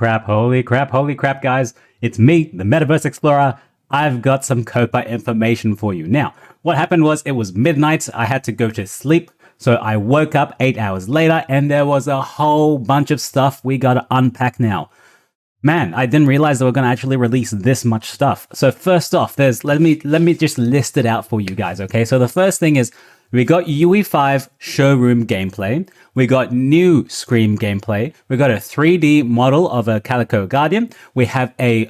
crap, guys. It's me, the Metaverse Explorer. I've got some COPA information for you. Now, what happened was it was midnight. I had to go to sleep. So I woke up 8 hours later and there was a whole bunch of stuff we got to unpack now. Man, I didn't realize they were going to actually release this much stuff. So first off, let me just list it out for you guys, okay? So the first thing is we got UE5 Showroom gameplay. We got new Scream gameplay. We got a 3D model of a Calico Guardian. We have a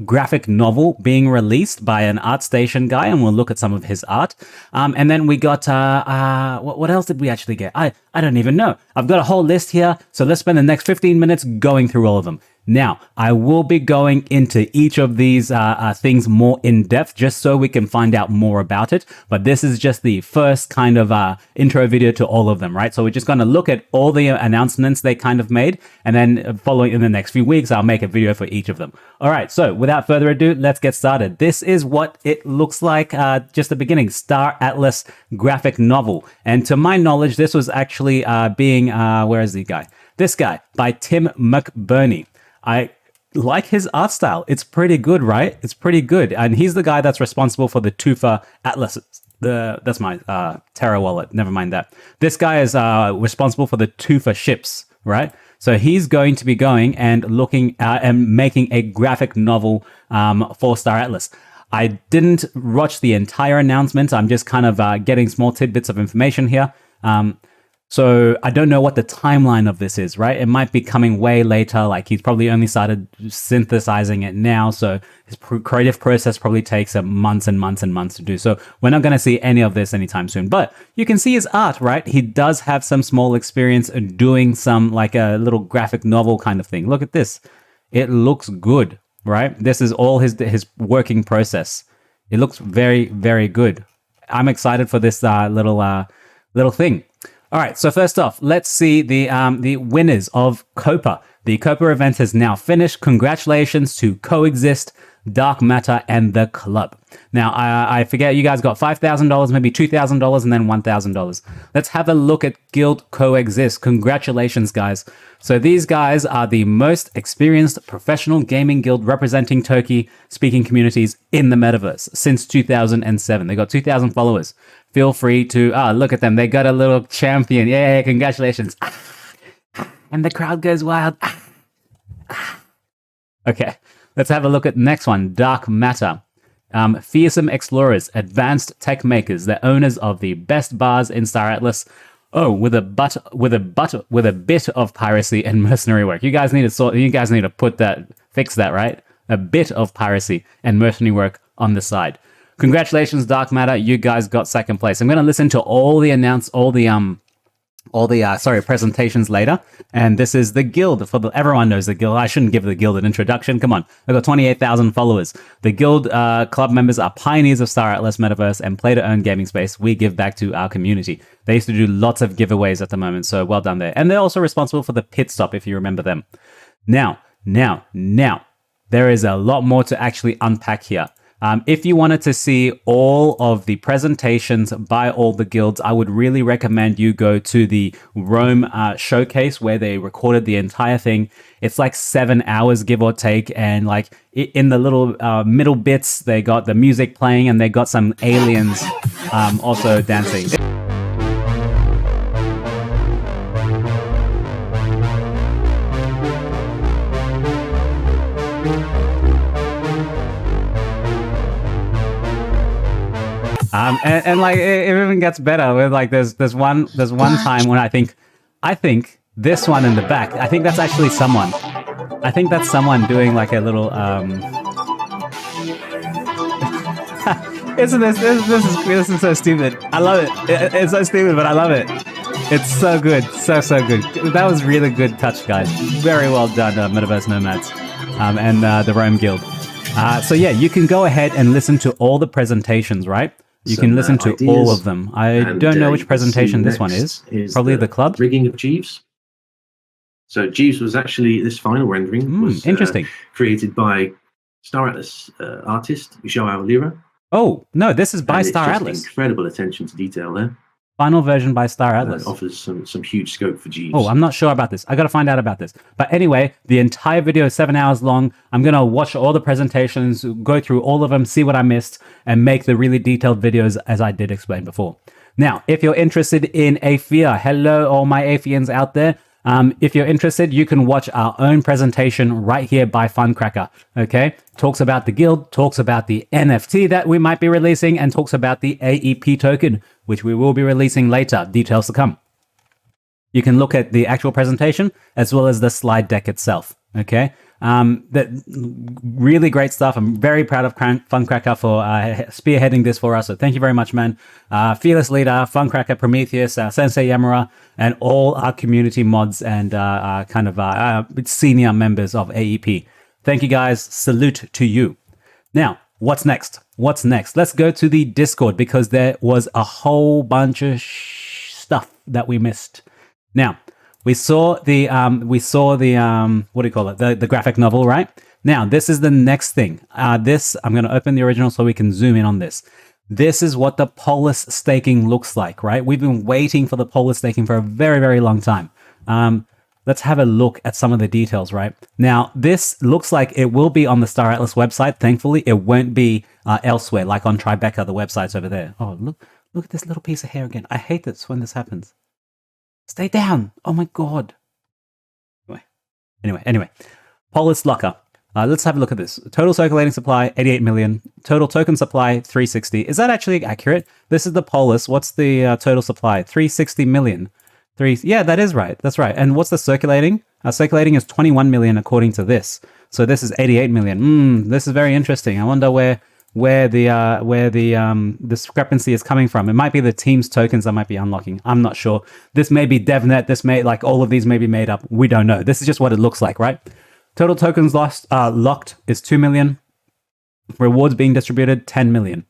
graphic novel being released by an ArtStation guy, and we'll look at some of his art. And then we got, what else did we actually get? I don't even know. I've got a whole list here, so let's spend the next 15 minutes going through all of them. Now, I will be going into each of these things more in depth just so we can find out more about it. But this is just the first kind of intro video to all of them, right? So we're just going to look at all the announcements they kind of made. And then following in the next few weeks, I'll make a video for each of them. All right, so without further ado, let's get started. This is what it looks like, just the beginning, Star Atlas graphic novel. And to my knowledge, this was actually being, where is the guy? This guy by Tim McBurney. I like his art style. It's pretty good, right? It's pretty good. And he's the guy that's responsible for the Tufa Atlas. That's my Terra wallet. Never mind that. This guy is responsible for the Tufa ships, right? So he's going to be going and looking at and making a graphic novel for Star Atlas. I didn't watch the entire announcement. I'm just kind of getting small tidbits of information here. So I don't know what the timeline of this is, right? It might be coming way later. Like he's probably only started synthesizing it now. So his creative process probably takes months and months and months to do. So we're not going to see any of this anytime soon, but you can see his art, right? He does have some small experience in doing some like a little graphic novel kind of thing. Look at this. It looks good, right? This is all his working process. It looks very, very good. I'm excited for this little thing. All right, so first off, let's see the winners of COPA. The COPA event has now finished. Congratulations to Coexist, Dark Matter, and The Club. Now, I forget, you guys got $5,000, maybe $2,000, and then $1,000. Let's have a look at Guild Coexist. Congratulations, guys. So these guys are the most experienced professional gaming guild representing Turkey-speaking communities in the metaverse since 2007. They got 2,000 followers. Feel free to, look at them. They got a little champion. Yay, congratulations. And the crowd goes wild. Okay, let's have a look at the next one. Dark Matter. Fearsome explorers, advanced tech makers, the owners of the best bars in Star Atlas. Oh, with a bit of piracy and mercenary work. You guys need to fix that, right? A bit of piracy and mercenary work on the side. Congratulations, Dark Matter. You guys got second place. I'm going to listen to all the presentations later. And this is the guild. Everyone knows the guild. I shouldn't give the guild an introduction. Come on. They've got 28,000 followers. The guild club members are pioneers of Star Atlas Metaverse and play to earn gaming space. We give back to our community. They used to do lots of giveaways at the moment. So well done there. And they're also responsible for the pit stop, if you remember them. Now, there is a lot more to actually unpack here. If you wanted to see all of the presentations by all the guilds, I would really recommend you go to the Rome showcase where they recorded the entire thing. It's like 7 hours, give or take. And like in the little middle bits, they got the music playing and they got some aliens also dancing. And like it even gets better with like there's one time when I think this one in the back, I think that's actually someone. I think that's someone doing like a little Isn't this is so stupid. I love it. It's so stupid, but I love it. It's so good. So good. That was really good touch, guys. Very well done, Metaverse Nomads and the Rome Guild. So yeah, you can go ahead and listen to all the presentations, right? You can listen to all of them. I don't know which presentation this one is. Probably the club. Rigging of Jeeves. So Jeeves was actually, this final rendering was interesting. Created by Star Atlas artist Joao Lira. Oh, no, this is by Star Atlas. Incredible attention to detail there. Final version by Star Atlas. Offers some huge scope for Jeeves. Oh, I'm not sure about this. I got to find out about this. But anyway, the entire video is 7 hours long. I'm going to watch all the presentations, go through all of them, see what I missed, and make the really detailed videos as I did explain before. Now, if you're interested in Aephian, hello all my Aephians out there. If you're interested, you can watch our own presentation right here by Funcracker, okay? Talks about the guild, talks about the NFT that we might be releasing, and talks about the AEP token, which we will be releasing later. Details to come. You can look at the actual presentation as well as the slide deck itself, okay? That really great stuff. I'm very proud of Funcracker for spearheading this for us. So thank you very much, man. Fearless Leader, Funcracker, Prometheus, Sensei Yamura, and all our community mods and senior members of AEP. Thank you guys. Salute to you. Now, what's next? What's next? Let's go to the Discord because there was a whole bunch of stuff that we missed. Now, we saw the what do you call it? The graphic novel, right? Now, this is the next thing. I'm going to open the original so we can zoom in on this. This is what the POLIS staking looks like, right? We've been waiting for the POLIS staking for a very, very long time. Let's have a look at some of the details, right? Now, this looks like it will be on the Star Atlas website. Thankfully, it won't be elsewhere, like on Tribeca, the website's over there. Oh, look at this little piece of hair again. I hate this when this happens. Stay down. Oh my God. Anyway. POLIS locker. Let's have a look at this. Total circulating supply, 88 million. Total token supply, 360. Is that actually accurate? This is the POLIS. What's the total supply? 360 million. Yeah, that is right. That's right. And what's the circulating? Circulating is 21 million according to this. So this is 88 million. This is very interesting. I wonder where the discrepancy is coming from. It might be the team's tokens that might be unlocking. I'm not sure. This may be DevNet. This may, like, all of these may be made up. We don't know. This is just what it looks like, right? Total tokens locked is 2 million. Rewards being distributed, 10 million.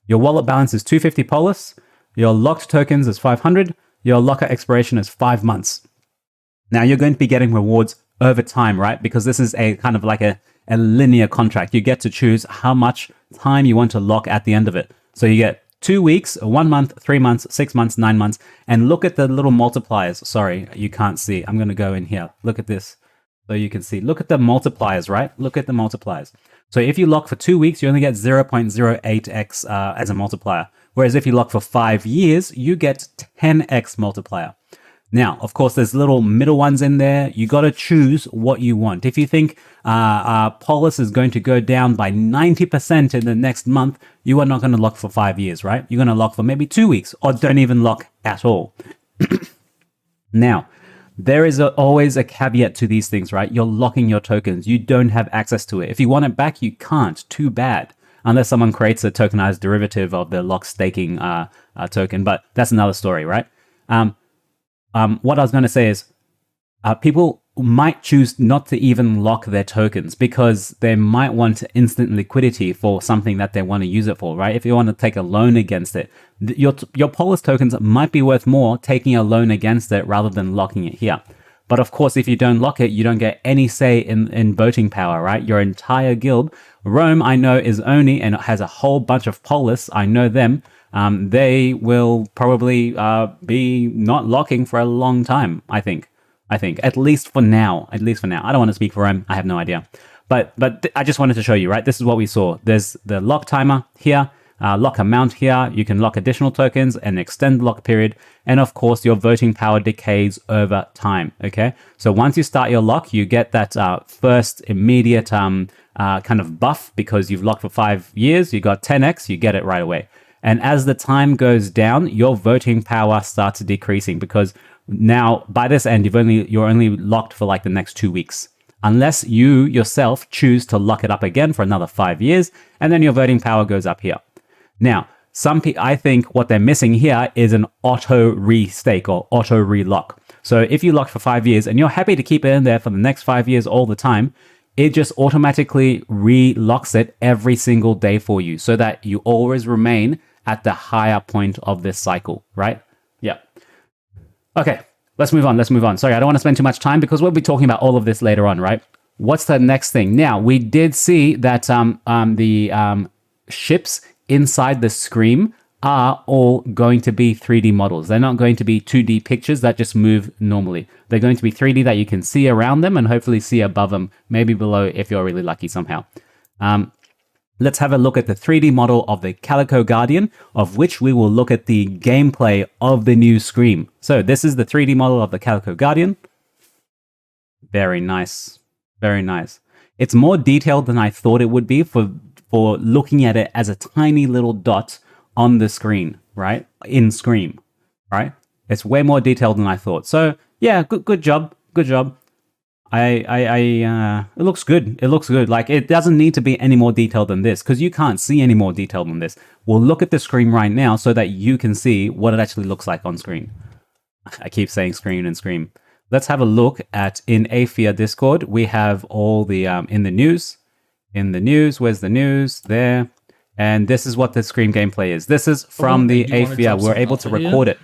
Your wallet balance is 250 POLIS. Your locked tokens is 500. Your locker expiration is 5 months. Now you're going to be getting rewards over time, right? Because this is a kind of like a linear contract. You get to choose how much time you want to lock at the end of it. So you get 2 weeks, 1 month, 3 months, 6 months, 9 months, and look at the little multipliers. Sorry, you can't see. I'm going to go in here. Look at this. So you can see, look at the multipliers, right? Look at the multipliers. So if you lock for 2 weeks, you only get 0.08x as a multiplier. Whereas if you lock for 5 years, you get 10x multiplier. Now, of course, there's little middle ones in there. You got to choose what you want. If you think POLIS is going to go down by 90% in the next month, you are not going to lock for 5 years, right? You're going to lock for maybe 2 weeks or don't even lock at all. Now, there is always a caveat to these things, right? You're locking your tokens. You don't have access to it. If you want it back, you can't. Too bad. Unless someone creates a tokenized derivative of the lock staking token. But that's another story, right? What I was going to say is people might choose not to even lock their tokens because they might want instant liquidity for something that they want to use it for, right? If you want to take a loan against it, your POLIS tokens might be worth more taking a loan against it rather than locking it here. But of course, if you don't lock it, you don't get any say in voting power, right? Your entire guild, Rome, I know, is only, and it has a whole bunch of POLIS. I know them. They will probably be not locking for a long time, I think, at least for now. I don't want to speak for him. I have no idea. But I just wanted to show you, right? This is what we saw. There's the lock timer here, lock amount here. You can lock additional tokens and extend lock period. And of course, your voting power decays over time, okay? So once you start your lock, you get that first immediate kind of buff because you've locked for 5 years. You got 10x, you get it right away. And as the time goes down, your voting power starts decreasing because now by this end, you're only locked for like the next 2 weeks, unless you yourself choose to lock it up again for another 5 years, and then your voting power goes up here. Now, I think what they're missing here is an auto restake or auto relock. So if you lock for 5 years and you're happy to keep it in there for the next 5 years all the time, it just automatically relocks it every single day for you so that you always remain at the higher point of this cycle, right? Yeah. Okay, let's move on. Sorry, I don't want to spend too much time because we'll be talking about all of this later on, right? What's the next thing? Now, we did see that the ships inside the Scream are all going to be 3D models. They're not going to be 2D pictures that just move normally. They're going to be 3D that you can see around them and hopefully see above them, maybe below if you're really lucky somehow. Let's have a look at the 3D model of the Calico Guardian, of which we will look at the gameplay of the new Scream. So this is the 3D model of the Calico Guardian. Very nice. Very nice. It's more detailed than I thought it would be for looking at it as a tiny little dot on the screen, right? In Scream, right? It's way more detailed than I thought. So yeah, good job. Good job. It looks good. It looks good. Like, it doesn't need to be any more detailed than this because you can't see any more detail than this. We'll look at the screen right now so that you can see what it actually looks like on screen. I keep saying screen and Scream. Let's have a look at in Aephian Discord. We have all the in the news. In the news, where's the news? There. And this is what the Scream gameplay is. This is from the Aephian. We're able to record it.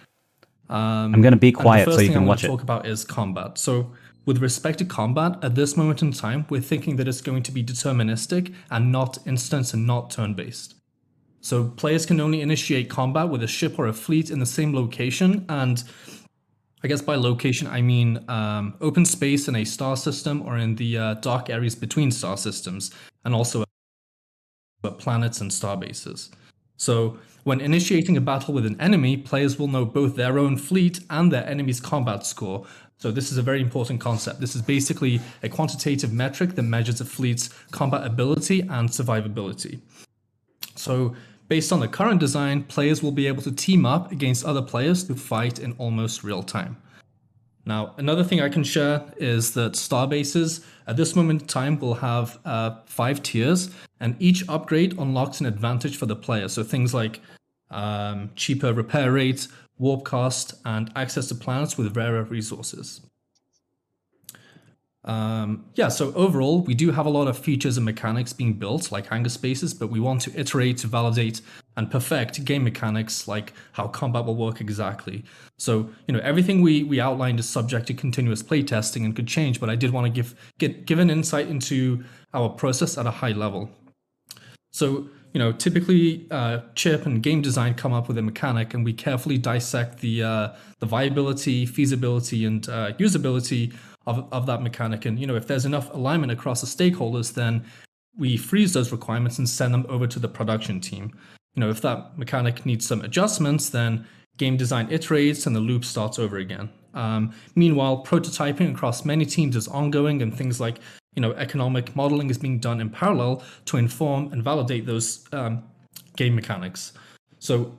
I'm going to be quiet so you can watch it. The first thing I want to talk about is combat. So with respect to combat, at this moment in time, we're thinking that it's going to be deterministic and not instance and not turn-based. So players can only initiate combat with a ship or a fleet in the same location, and I guess by location I mean open space in a star system or in the dark areas between star systems, and also at planets and star bases. So when initiating a battle with an enemy, players will know both their own fleet and their enemy's combat score. So this is a very important concept. This is basically a quantitative metric that measures a fleet's combat ability and survivability. So based on the current design, players will be able to team up against other players to fight in almost real time. Now, another thing I can share is that star bases at this moment in time will have 5 tiers, and each upgrade unlocks an advantage for the player. So things like cheaper repair rates, warp cost, and access to planets with rarer resources. So overall, we do have a lot of features and mechanics being built, like hangar spaces, but we want to iterate to validate and perfect game mechanics, like how combat will work exactly. So, everything we outlined is subject to continuous playtesting and could change, but I did want to give an insight into our process at a high level. So, typically chip and game design come up with a mechanic, and we carefully dissect the viability, feasibility, and usability of that mechanic. And if there's enough alignment across the stakeholders, then we freeze those requirements and send them over to the production team. If that mechanic needs some adjustments, then game design iterates and the loop starts over again. Meanwhile, prototyping across many teams is ongoing, and things like economic modeling is being done in parallel to inform and validate those game mechanics. So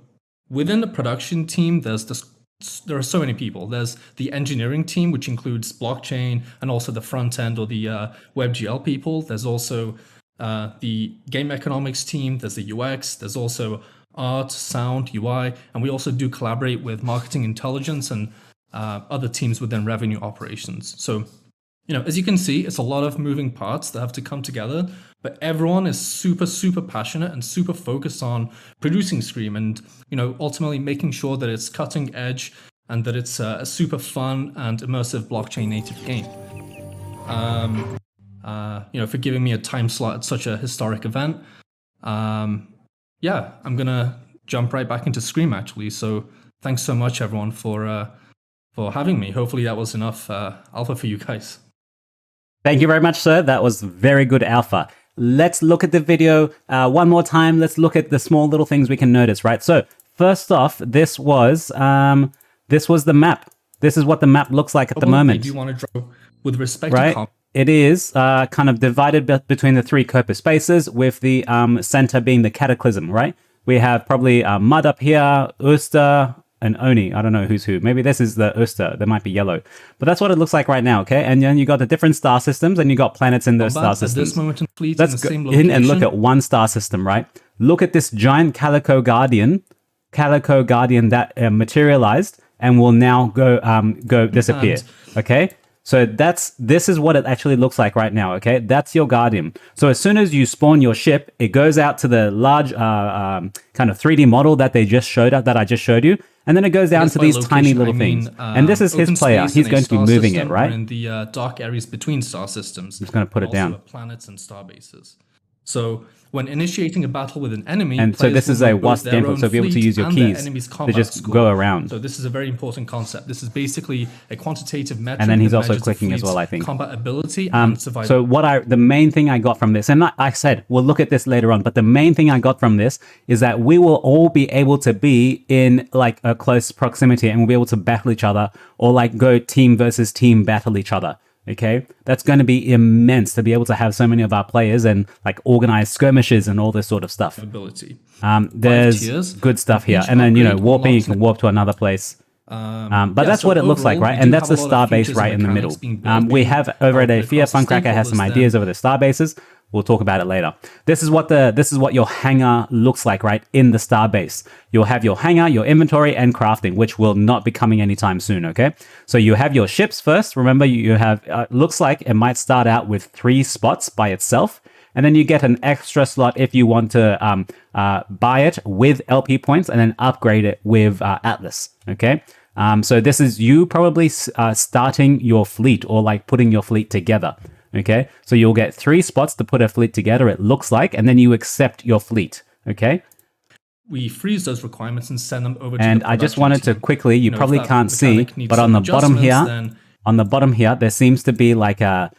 within the production team, there are so many people. There's the engineering team, which includes blockchain and also the front end or the WebGL people. There's also the game economics team. There's the UX. There's also art, sound, UI, and we also do collaborate with marketing intelligence and other teams within revenue operations. So as you can see, it's a lot of moving parts that have to come together, but everyone is super, super passionate and super focused on producing Scream and, ultimately making sure that it's cutting edge and that it's a super fun and immersive blockchain native game. For giving me a time slot at such a historic event. I'm going to jump right back into Scream actually. So thanks so much everyone for having me. Hopefully that was enough alpha for you guys. Thank you very much, sir. That was very good alpha. Let's look at the video one more time. Let's look at the small little things we can notice, right? So first off, this was the map. This is what the map looks like at the moment. Do you want to draw with respect right? to It is kind of divided between the 3 COPA spaces, with the center being the Cataclysm, right? We have probably Mud up here, Uster, and Oni. I don't know who's who. Maybe this is the Uster. They might be yellow. But that's what it looks like right now, okay? And then you got the different star systems, and you got planets in those star systems. At this moment in fleet Let's in the same go location. in and look at one star system, right? Look at this giant Calico Guardian that materialized and will now go disappear, okay? So this is what it actually looks like right now, okay? That's your Guardian. So as soon as you spawn your ship, it goes out to the large kind of 3D model that I just showed you, and then it goes down to these tiny little things. And this is his player. He's going to be moving it, right? In the dark areas between star systems. I'm just going to put it down. Planets and star bases. So when initiating a battle with an enemy, And so players this will is a know both WASP their gameplay, own so be able to fleet use your and their keys enemy's to combat just score. go around. So this is a very important concept. This is basically a quantitative metric. And then he's that also measures the clicking as fleet's well, I think. combat ability and survival. So the main thing I got from this, and I said, we'll look at this later on, but the main thing I got from this is that we will all be able to be in like a close proximity and we'll be able to battle each other or like go team versus team battle each other. Okay, that's going to be immense to be able to have so many of our players and like organize skirmishes and all this sort of stuff. Ability. There's good stuff here, and then warping, you can warp to another place. But that's what it looks like, right? And that's the star base right in the middle. We have over at Aephian, Funcracker has some ideas over the star bases. We'll talk about it later. This is what your hangar looks like, right? In the star base. You'll have your hangar, your inventory, and crafting, which will not be coming anytime soon, okay? So you have your ships first. Remember, you have, looks like it might start out with 3 spots by itself. And then you get an extra slot if you want to buy it with LP points and then upgrade it with Atlas, okay? So this is you probably starting your fleet or like putting your fleet together. Okay, so you'll get 3 spots to put a fleet together, it looks like, and then you accept your fleet. Okay, we freeze those requirements and send them over to and the I just wanted to quickly, you probably can't see, but on the bottom here, there seems to be like a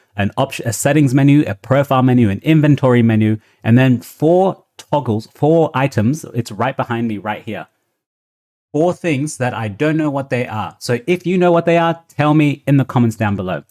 settings menu, a profile menu, an inventory menu, and then 4 toggles, 4 items. It's right behind me right here. 4 things that I don't know what they are. So if you know what they are, tell me in the comments down below.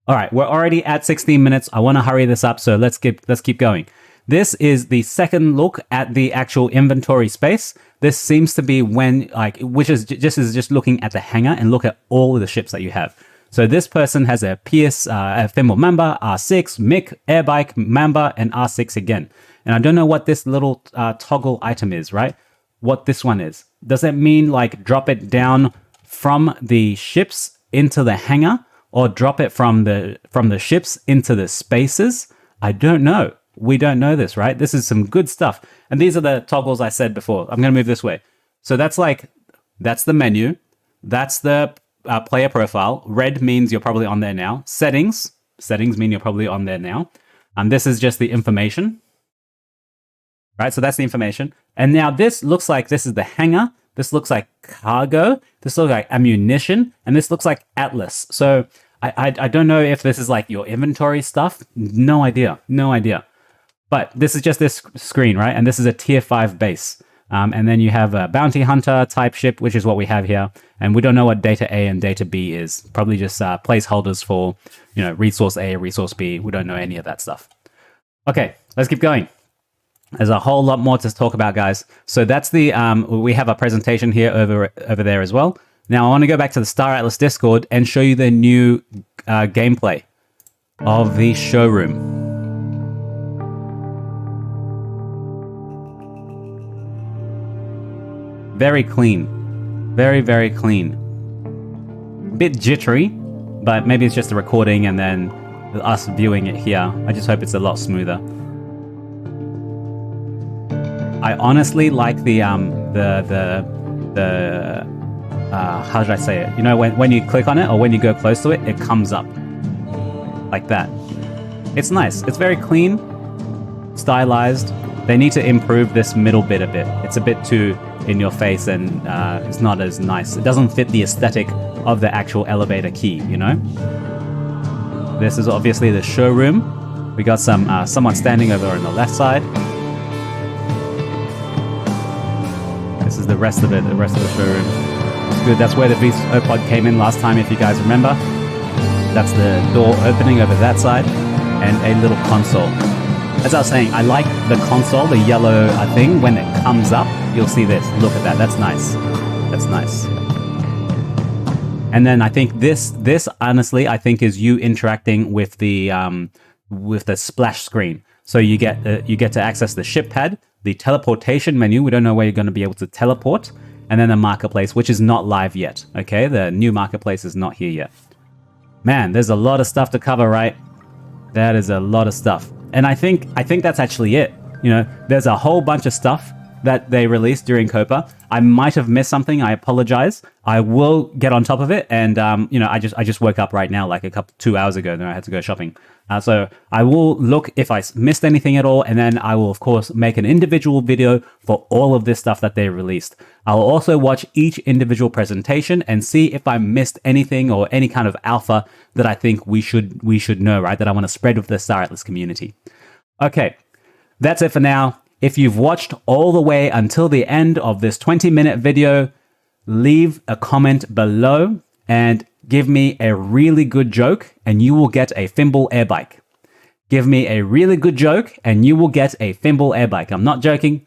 All right, we're already at 16 minutes. I want to hurry this up, so let's keep going. This is the second look at the actual inventory space. This seems to be when, like, which is just looking at the hangar and look at all of the ships that you have. So this person has a PS, a Thimble Mamba, R6, Mick, Airbike, Mamba, and R6 again. And I don't know what this little toggle item is, right? What this one is. Does it mean like drop it down from the ships into the hangar? Or drop it from the ships into the spaces? I don't know. We don't know this, right? This is some good stuff. And these are the toggles I said before. I'm going to move this way. So that's the menu. That's the player profile. Red means you're probably on there now. Settings mean you're probably on there now. And this is just the information. Right, so that's the information. And now this looks like this is the hangar. This looks like cargo. This looks like ammunition. And this looks like Atlas. So I don't know if this is like your inventory stuff. No idea. But this is just this screen, right? And this is a tier 5 base. And then you have a bounty hunter type ship, which is what we have here. And we don't know what data A and data B is. Probably just placeholders for, resource A, resource B. We don't know any of that stuff. Okay, let's keep going. There's a whole lot more to talk about, guys. So that's the, we have a presentation here over there as well. Now I want to go back to the Star Atlas Discord and show you the new gameplay of the showroom. Very clean. Very, very clean. Bit jittery, but maybe it's just the recording and then us viewing it here. I just hope it's a lot smoother. I honestly like the how should I say it? When you click on it or when you go close to it, it comes up like that. It's nice. It's very clean, stylized. They need to improve this middle bit a bit. It's a bit too in your face and it's not as nice. It doesn't fit the aesthetic of the actual elevator key, This is obviously the showroom. We got someone standing over on the left side. This is the rest of it, the rest of the showroom. It's good. That's where the VSO pod came in last time, if you guys remember. That's the door opening over that side, and a little console. As I was saying, I like the console, the yellow thing. When it comes up, you'll see this. Look at that. That's nice. That's nice. And then I think this honestly, I think is you interacting with the splash screen. So you get to access the ship pad, the teleportation menu. We don't know where you're going to be able to teleport. And then the marketplace, which is not live yet. Okay, the new marketplace is not here yet. Man, there's a lot of stuff to cover, right? That is a lot of stuff. And I think that's actually it. There's a whole bunch of stuff that they released during COPA. I might have missed something. I apologize. I will get on top of it. And, you know, I just woke up right now, like 2 hours ago, then I had to go shopping. So I will look if I missed anything at all, and then I will, of course, make an individual video for all of this stuff that they released. I'll also watch each individual presentation and see if I missed anything or any kind of alpha that I think we should know, right? That I want to spread with the Star Atlas community. Okay, that's it for now. If you've watched all the way until the end of this 20-minute video, leave a comment below and give me a really good joke and you will get a Thimble air bike. Give me a really good joke and you will get a Thimble air bike. I'm not joking.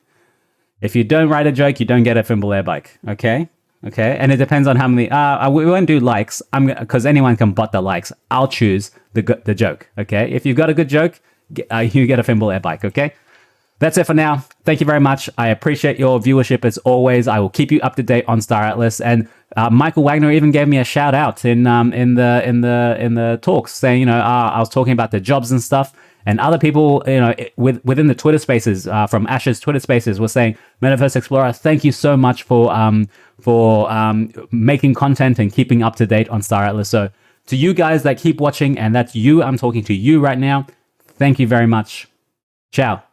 If you don't write a joke, you don't get a Thimble air bike. Okay? Okay? And it depends on how many... we won't do likes because anyone can bot the likes. I'll choose the joke. Okay? If you've got a good joke, you get a Thimble air bike. Okay? That's it for now. Thank you very much. I appreciate your viewership as always. I will keep you up to date on Star Atlas. And Michael Wagner even gave me a shout out in the talks, saying, you know, I was talking about the jobs and stuff. And other people, you know, within the Twitter Spaces, from Ash's Twitter Spaces, were saying, Metaverse Explorer, thank you so much for making content and keeping up to date on Star Atlas. So to you guys that keep watching, and that's you, I'm talking to you right now. Thank you very much. Ciao.